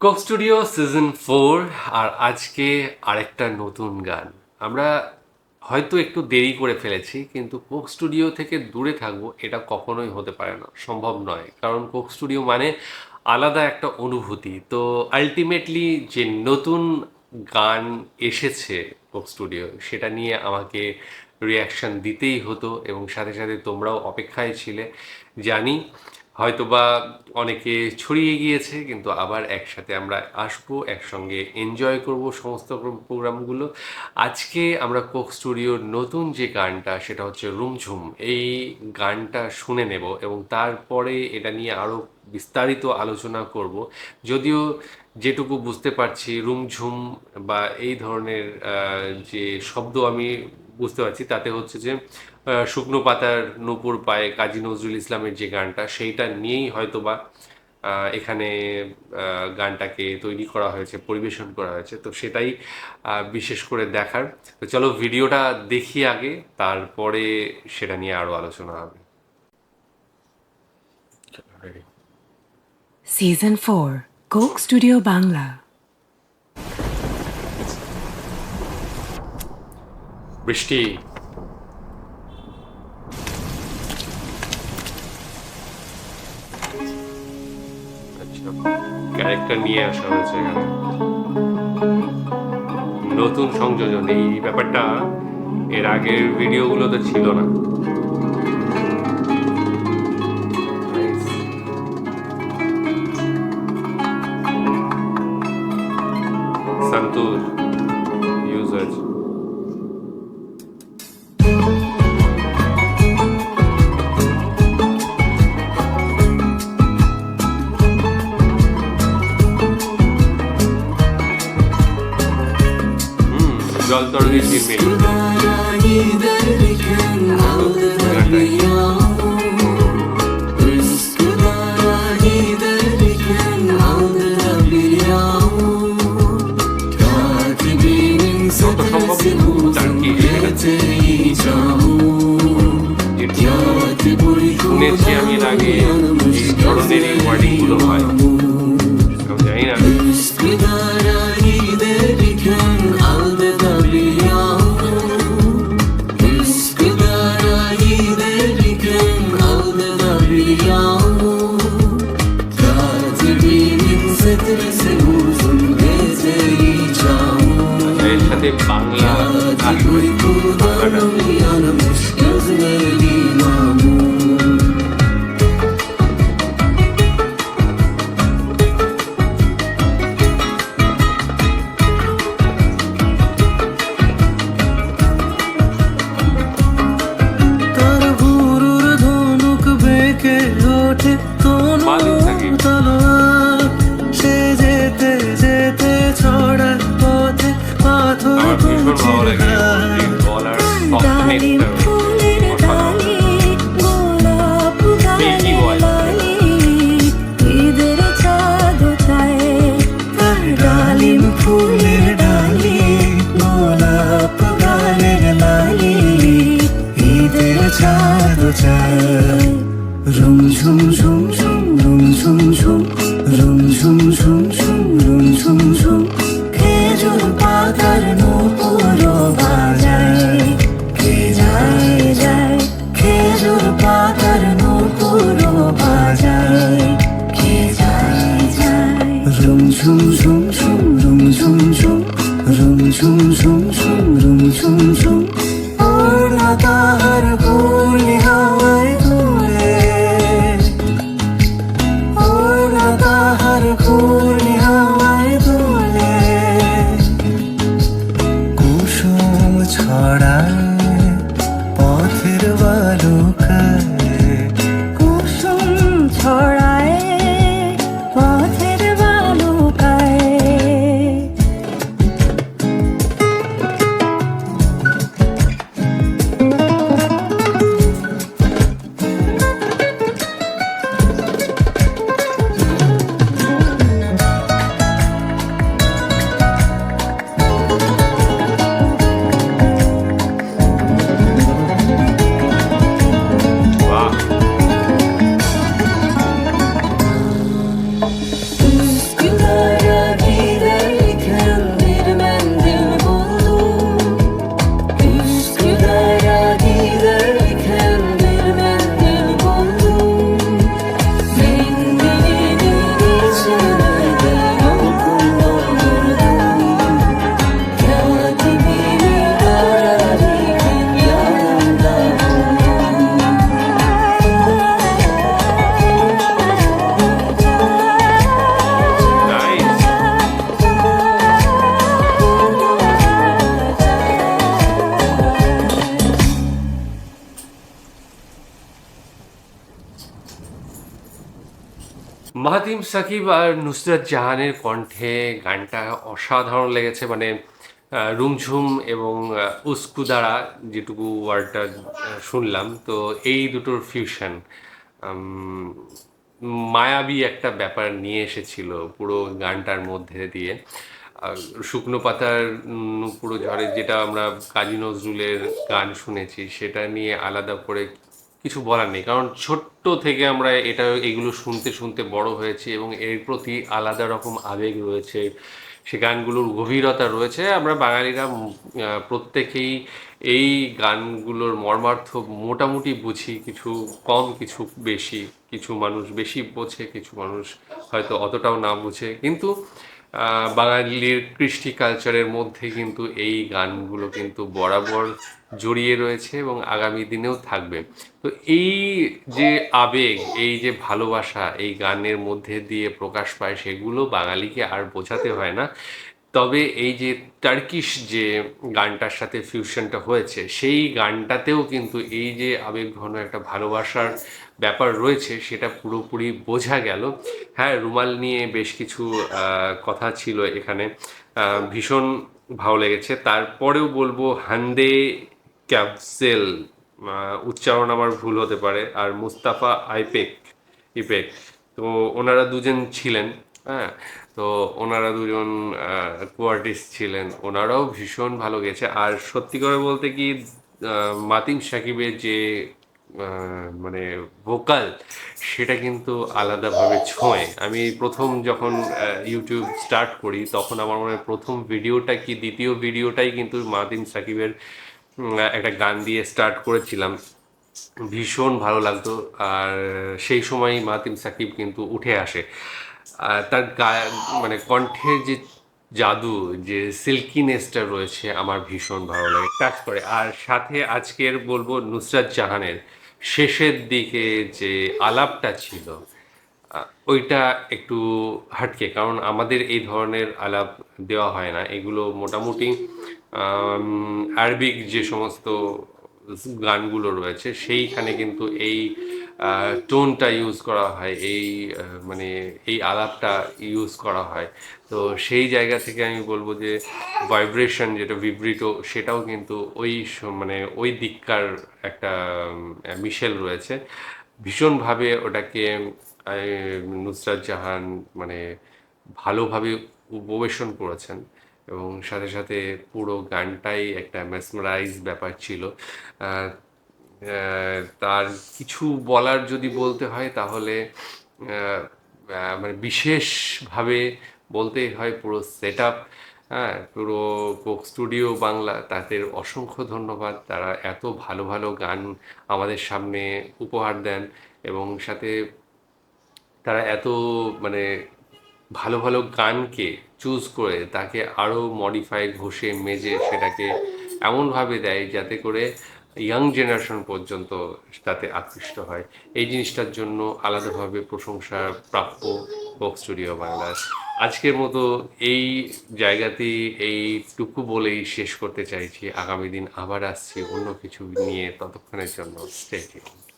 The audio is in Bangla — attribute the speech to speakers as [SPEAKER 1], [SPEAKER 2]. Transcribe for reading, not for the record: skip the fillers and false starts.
[SPEAKER 1] কোক স্টুডিও সিজন 4 আর আজকে আরেকটা নতুন গান। আমরা হয়তো একটু দেরি করে ফেলেছি, কিন্তু কোক স্টুডিও থেকে দূরে থাকবো এটা কখনোই হতে পারে না, সম্ভব নয়। কারণ কোক স্টুডিও মানে আলাদা একটা অনুভূতি। তো আলটিমেটলি যে নতুন গান এসেছে কোক স্টুডিও, সেটা নিয়ে আমাকে রিয়াকশন দিতেই হতো এবং সাথে সাথে তোমরাও অপেক্ষায় ছিলে। জানি হয়তোবা অনেকে ছড়িয়ে গিয়েছে, কিন্তু আবার একসাথে আমরা আসবো, একসঙ্গে এনজয় করব সমস্ত প্রোগ্রামগুলো। আজকে আমরা কোক স্টুডিওর নতুন যে গানটা, সেটা হচ্ছে রুমঝুম। এই গানটা শুনে নেব এবং তারপরে এটা নিয়ে আরও বিস্তারিত আলোচনা করব। যদিও যেটুকু বুঝতে পারছি, রুমঝুম বা এই ধরনের যে শব্দ আমি বুঝতে পারছি, তাতে হচ্ছে যে শুকনো পাতার নূপুর পায়ে কাজী নজরুল ইসলামের যে গানটা, সেইটা নিয়েই হয়তোবা এখানে গানটাকে তৈরি করা হয়েছে, পরিবেশন করা হয়েছে। তো সেটাই বিশেষ করে দেখার। তো চলো ভিডিওটা দেখি আগে, তারপরে সেটা নিয়ে আরো আলোচনা হবে।
[SPEAKER 2] Season 4 Coke Studio Bangla
[SPEAKER 1] বৃষ্টি, আচ্ছা, ক্যারেক্টার নিয়ে আসা হয়েছে এখানে, নতুন সংযোজন। এই ব্যাপারটা এর আগের ভিডিওগুলোতে ছিল না। Nice. সন্তুর ইউজ হয়েছে। জল তরঙ্গে ঝিলমিল যত সম্ভব টার্কি শুনেছি আমি এর আগে এই ধরনের ওয়ার্ডিংগুলো হয়, জানি না। এর সাথে বাংলা আসবে, মালিক থাকি আমার ভীষণ ভালো লাগে ওর গলার সফটনেসটা, মিল্কি ভয়েস।
[SPEAKER 3] ফুলের ডালি গোলাপ গালের লালি ঈদের চাঁদ চায় রুম ঝুম ঝুম ঝুম রুম ঝুম ঝুম রুম ঝুম ঝুম ঝুম রুম ঝুম ঝুম খেজুর পাতার নূপুর বাজায় কে যায় যায় খেজুর পাতার নূপুর বাজায় কে যায় যায় রুম ঝুম ঝুম ঝুম রুম ঝুম ঝুম রুম ঝুম ঝুম ঝুম রুম ঝুম ঝুম ওড়না তাহার ভুলি হাওয়ায় দুলে ওড়না তাহার ভুলি হাওয়ায় দুলে কুসুম ছড়ায় পথের বালুকায়
[SPEAKER 2] কুসুম ছড়ায় পথের বালুকায়
[SPEAKER 1] সাকিব আর নুসরাত জাহানের কণ্ঠে গানটা অসাধারণ লেগেছে, মানে রুমঝুম এবং উস্কু দ্বারা যেটুকু ওয়ার্ডটা শুনলাম, তো এই দুটোর ফিউশন মায়াবী একটা ব্যাপার নিয়ে এসেছিল পুরো গানটার মধ্যে দিয়ে। আর শুকনো পাতার পুরো ঝড়ে, যেটা আমরা কাজী নজরুলের গান শুনেছি, সেটা নিয়ে আলাদা করে কিছু বলার নেই, কারণ ছোট্ট থেকে আমরা এগুলো শুনতে শুনতে বড় হয়েছি এবং এর প্রতি আলাদা রকম আবেগ রয়েছে, সে গানগুলোর গভীরতা রয়েছে। আমরা বাঙালিরা প্রত্যেকেই এই গানগুলোর মর্মার্থ মোটামুটি বুঝি, কিছু কম কিছু বেশি, কিছু মানুষ বেশি বোঝে, কিছু মানুষ হয়তো অতটাও না বুঝে, কিন্তু বাঙালির কৃষ্টি কালচারের মধ্যে কিন্তু এই গানগুলো কিন্তু বরাবর জড়িয়ে রয়েছে এবং আগামী দিনেও থাকবে। তো এই যে আবেগ, এই যে ভালোবাসা এই গানের মধ্যে দিয়ে প্রকাশ পায়, সেগুলো বাঙালিকে আর বোঝাতে হয় না। তবে এই যে টার্কিশ যে গানটার সাথে ফিউশনটা হয়েছে, সেই গানটাতেও কিন্তু এই যে আবেগঘন একটা ভালোবাসার ব্যাপার রয়েছে, সেটা পুরোপুরি বোঝা গেল। হ্যাঁ, রুমাল নিয়ে বেশ কিছু কথা ছিল এখানে, ভীষণ ভালো লেগেছে। তারপরেও বলবো হান্দে ক্যাপসেল, উচ্চারণ আমার ভুল হতে পারে, আর মুস্তাফা ইপেক, তো ওনারা দুজন ছিলেন। হ্যাঁ, তো ওনারা দুজন কোয়ার্টিস্ট ছিলেন, ওনারাও ভীষণ ভালো গেছে। আর সত্যি করে বলতে কি, মাতিম সাকিবের যে মানে ভোকাল, সেটা কিন্তু আলাদাভাবে ছোঁয়। আমি প্রথম যখন ইউটিউব স্টার্ট করি, তখন আমার মনে হয় প্রথম ভিডিওটা কি দ্বিতীয় ভিডিওটাই কিন্তু মাতিম সাকিবের একটা গান দিয়ে স্টার্ট করেছিলাম। ভীষণ ভালো লাগতো। আর সেই সময় মাতিম সাকিব কিন্তু উঠে আসে, আর তার মানে কণ্ঠের যে জাদু, যে সিল্কিনেসটা রয়েছে, আমার ভীষণ ভালো লাগে, কাজ করে। আর সাথে আজকের বলবো নুসরাত জাহানের শেষের দিকে যে আলাপটা ছিল, ওইটা একটু হাটকে, কারণ আমাদের এই ধরনের আলাপ দেওয়া হয় না। এগুলো মোটামুটি আরবিক যে সমস্ত গানগুলো রয়েছে, সেইখানে কিন্তু এই টোনটা ইউজ করা হয়, এই মানে এই আলাপটা ইউজ করা হয়। তো সেই জায়গা থেকে আমি বলবো যে ভাইব্রেশন, যেটা ভিব্রিটো, সেটাও কিন্তু ওই মানে ওই দিককার একটা মিশেল রয়েছে। ভীষণভাবে ওটাকে নুসরাত জাহান মানে ভালোভাবে উপবেশন করেছেন, এবং সাথে সাথে পুরো গানটাই একটা মেসমারাইজ ব্যাপার ছিল। আহ, তার কিছু বলার যদি বলতে হয়, তাহলে মানে বিশেষভাবে বলতে হয় পুরো সেট আপ, হ্যাঁ, পুরো কোক স্টুডিও বাংলা, তাদের অসংখ্য ধন্যবাদ। তারা এত ভালো ভালো গান আমাদের সামনে উপহার দেন, এবং সাথে তারা এত মানে ভালো ভালো গানকে চুজ করে তাকে আরও মডিফাই, ঘষে মেজে সেটাকে এমনভাবে দেয় যাতে করে ইয়াং জেনারেশন পর্যন্ত তাতে আকৃষ্ট হয়। এই জিনিসটার জন্য আলাদাভাবে প্রশংসা প্রাপ্য কোক স্টুডিও বাংলার। আজকের মতো এই জায়গাতেই এইটুকু বলেই শেষ করতে চাইছি। আগামী দিন আবার আসছি অন্য কিছু নিয়ে, ততক্ষণের জন্য স্টে টিউনড।